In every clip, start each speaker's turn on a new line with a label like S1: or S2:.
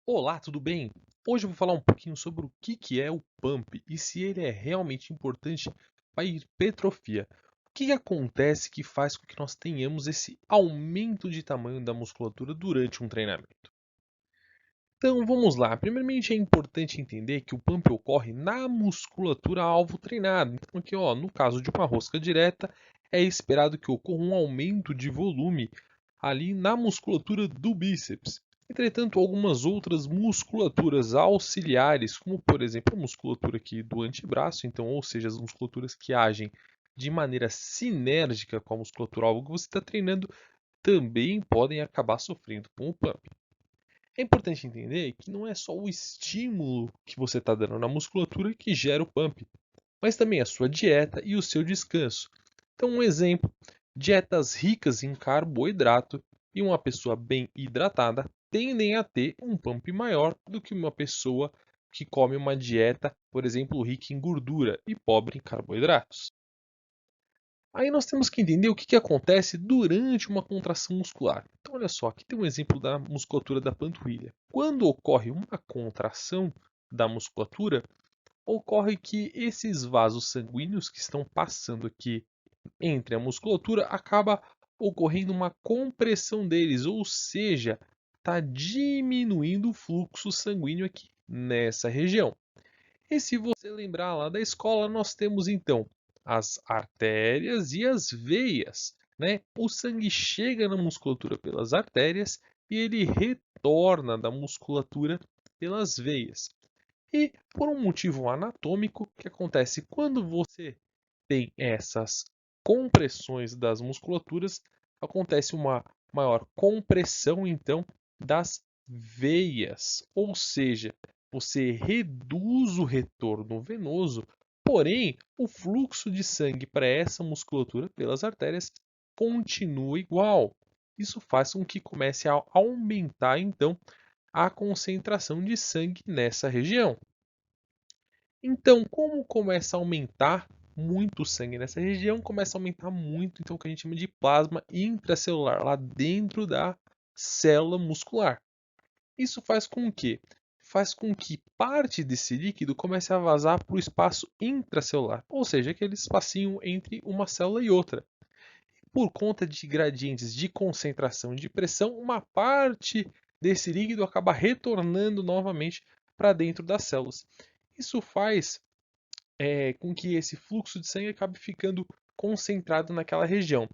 S1: Olá, tudo bem? Hoje eu vou falar um pouquinho sobre o que é o pump e se ele é realmente importante para a hipertrofia. O que acontece que faz com que nós tenhamos esse aumento de tamanho da musculatura durante um treinamento? Então vamos lá. Primeiramente é importante entender que o pump ocorre na musculatura alvo treinado. Então aqui, ó, no caso de uma rosca direta, é esperado que ocorra um aumento de volume ali na musculatura do bíceps. Entretanto, algumas outras musculaturas auxiliares, como por exemplo a musculatura aqui do antebraço, então, ou seja, as musculaturas que agem de maneira sinérgica com a musculatura alvo que você está treinando, também podem acabar sofrendo com o pump. É importante entender que não é só o estímulo que você está dando na musculatura que gera o pump, mas também a sua dieta e o seu descanso. Então, um exemplo: dietas ricas em carboidrato e uma pessoa bem hidratada tendem a ter um pump maior do que uma pessoa que come uma dieta, por exemplo, rica em gordura e pobre em carboidratos. Aí nós temos que entender o que acontece durante uma contração muscular. Então, olha só, aqui tem um exemplo da musculatura da panturrilha. Quando ocorre uma contração da musculatura, ocorre que esses vasos sanguíneos que estão passando aqui entre a musculatura acaba ocorrendo uma compressão deles, ou seja, está diminuindo o fluxo sanguíneo aqui nessa região. E se você lembrar lá da escola, nós temos então as artérias e as veias, né? O sangue chega na musculatura pelas artérias e ele retorna da musculatura pelas veias. E por um motivo anatômico, o que acontece quando você tem essas compressões das musculaturas, acontece uma maior compressão então das veias, ou seja, você reduz o retorno venoso, porém o fluxo de sangue para essa musculatura pelas artérias continua igual. Isso faz com que comece a aumentar então a concentração de sangue nessa região. Então, como começa a aumentar muito o sangue nessa região, começa a aumentar muito então o que a gente chama de plasma intracelular lá dentro da célula muscular. Isso faz com que parte desse líquido comece a vazar para o espaço intracelular, ou seja, aquele espacinho entre uma célula e outra. Por conta de gradientes de concentração e de pressão, uma parte desse líquido acaba retornando novamente para dentro das células. Isso faz com que esse fluxo de sangue acabe ficando concentrado naquela região.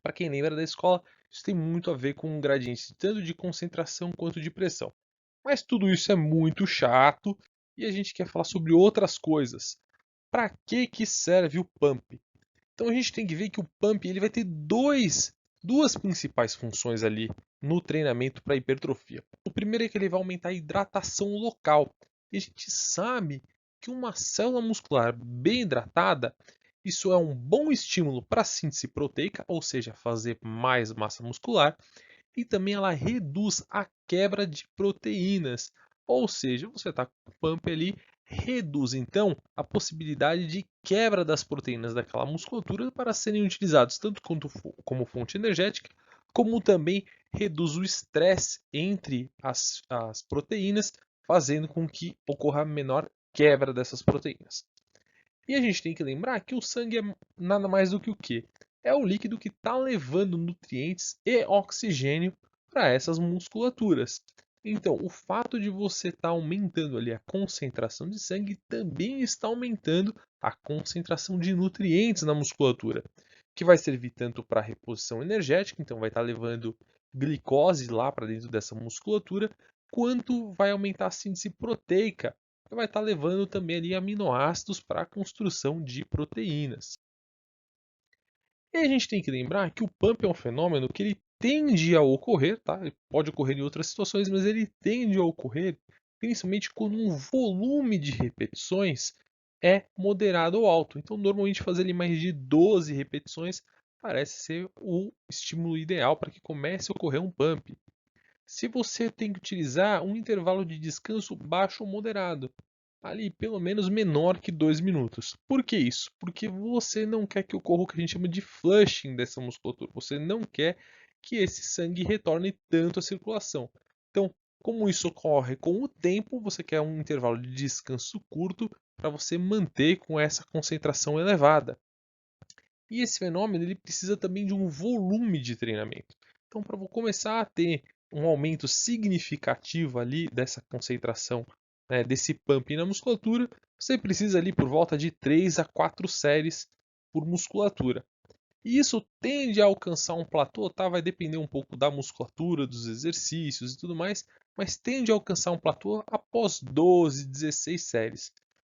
S1: Para quem lembra da escola, isso tem muito a ver com um gradiente tanto de concentração quanto de pressão. Mas tudo isso é muito chato e a gente quer falar sobre outras coisas. Para que serve o pump? Então a gente tem que ver que o pump ele vai ter duas principais funções ali no treinamento para hipertrofia. O primeiro é que ele vai aumentar a hidratação local. E a gente sabe que uma célula muscular bem hidratada, isso é um bom estímulo para a síntese proteica, ou seja, fazer mais massa muscular, e também ela reduz a quebra de proteínas. Ou seja, você está com o pump ali, reduz então a possibilidade de quebra das proteínas daquela musculatura para serem utilizados tanto como fonte energética, como também reduz o estresse entre as proteínas, fazendo com que ocorra menor quebra dessas proteínas. E a gente tem que lembrar que o sangue é nada mais do que o quê? É o líquido que está levando nutrientes e oxigênio para essas musculaturas. Então, o fato de você estar aumentando ali a concentração de sangue também está aumentando a concentração de nutrientes na musculatura, que vai servir tanto para reposição energética, então vai estar levando glicose lá para dentro dessa musculatura, quanto vai aumentar a síntese proteica, vai estar levando também ali aminoácidos para a construção de proteínas. E a gente tem que lembrar que o pump é um fenômeno que ele tende a ocorrer, tá? Ele pode ocorrer em outras situações, mas ele tende a ocorrer principalmente quando um volume de repetições é moderado ou alto. Então, normalmente fazer ali mais de 12 repetições parece ser o estímulo ideal para que comece a ocorrer um pump. Se você tem que utilizar um intervalo de descanso baixo ou moderado, ali pelo menos menor que 2 minutos. Por que isso? Porque você não quer que ocorra o que a gente chama de flushing dessa musculatura. Você não quer que esse sangue retorne tanto à circulação. Então, Como isso ocorre com o tempo, você quer um intervalo de descanso curto para você manter com essa concentração elevada. E esse fenômeno ele precisa também de um volume de treinamento. Então, para começar a ter um aumento significativo ali dessa concentração, né, desse pump na musculatura, você precisa ali por volta de 3 a 4 séries por musculatura. E isso tende a alcançar um platô, tá? Vai depender um pouco da musculatura, dos exercícios e tudo mais, mas tende a alcançar um platô após 12, 16 séries.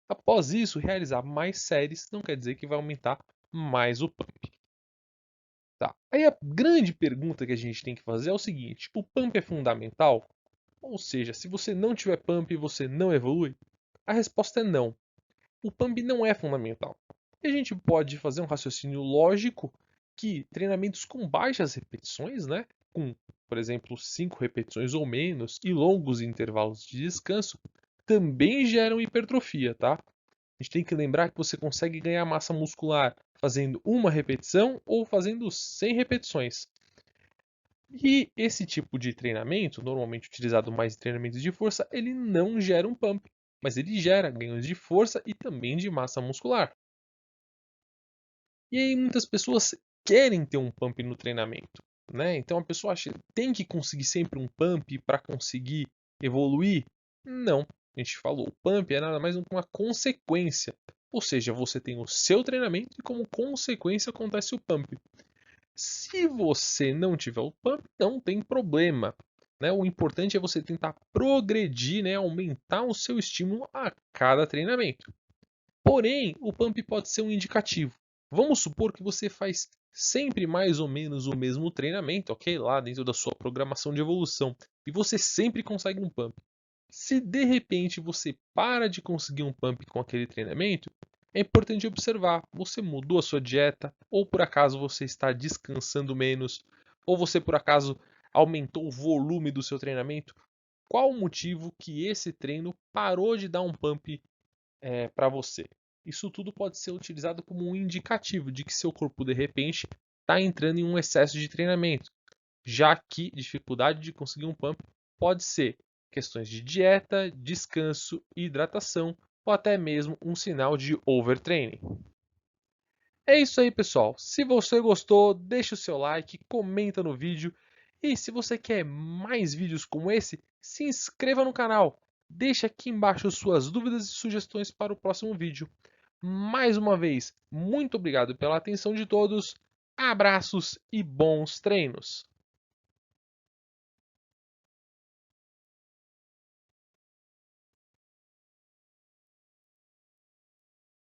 S1: Após isso, realizar mais séries não quer dizer que vai aumentar mais o pump. Tá. Aí a grande pergunta que a gente tem que fazer é o seguinte: o pump é fundamental? Ou seja, se você não tiver pump, você não evolui? A resposta é não. O pump não é fundamental. E a gente pode fazer um raciocínio lógico que treinamentos com baixas repetições, né, com, por exemplo, 5 repetições ou menos e longos intervalos de descanso, também geram hipertrofia, tá? A gente tem que lembrar que você consegue ganhar massa muscular fazendo uma repetição ou fazendo 100 repetições. E esse tipo de treinamento, normalmente utilizado mais em treinamentos de força, ele não gera um pump, mas ele gera ganhos de força e também de massa muscular. E aí muitas pessoas querem ter um pump no treinamento, né? Então a pessoa acha que tem que conseguir sempre um pump para conseguir evoluir? Não. A gente falou, o pump é nada mais do que uma consequência. Ou seja, você tem o seu treinamento e como consequência acontece o pump. Se você não tiver o pump, não tem problema. Né? O importante é você tentar progredir, né? Aumentar o seu estímulo a cada treinamento. Porém, o pump pode ser um indicativo. Vamos supor que você faz sempre mais ou menos o mesmo treinamento, ok? Lá dentro da sua programação de evolução. E você sempre consegue um pump. Se de repente você para de conseguir um pump com aquele treinamento, é importante observar: você mudou a sua dieta, ou por acaso você está descansando menos, ou você por acaso aumentou o volume do seu treinamento. Qual o motivo que esse treino parou de dar um pump para você? Isso tudo pode ser utilizado como um indicativo de que seu corpo de repente está entrando em um excesso de treinamento, já que dificuldade de conseguir um pump pode ser questões de dieta, descanso, hidratação ou até mesmo um sinal de overtraining. É isso aí, pessoal. Se você gostou, deixa o seu like, comenta no vídeo e se você quer mais vídeos como esse, se inscreva no canal. Deixa aqui embaixo suas dúvidas e sugestões para o próximo vídeo. Mais uma vez, muito obrigado pela atenção de todos. Abraços e bons treinos!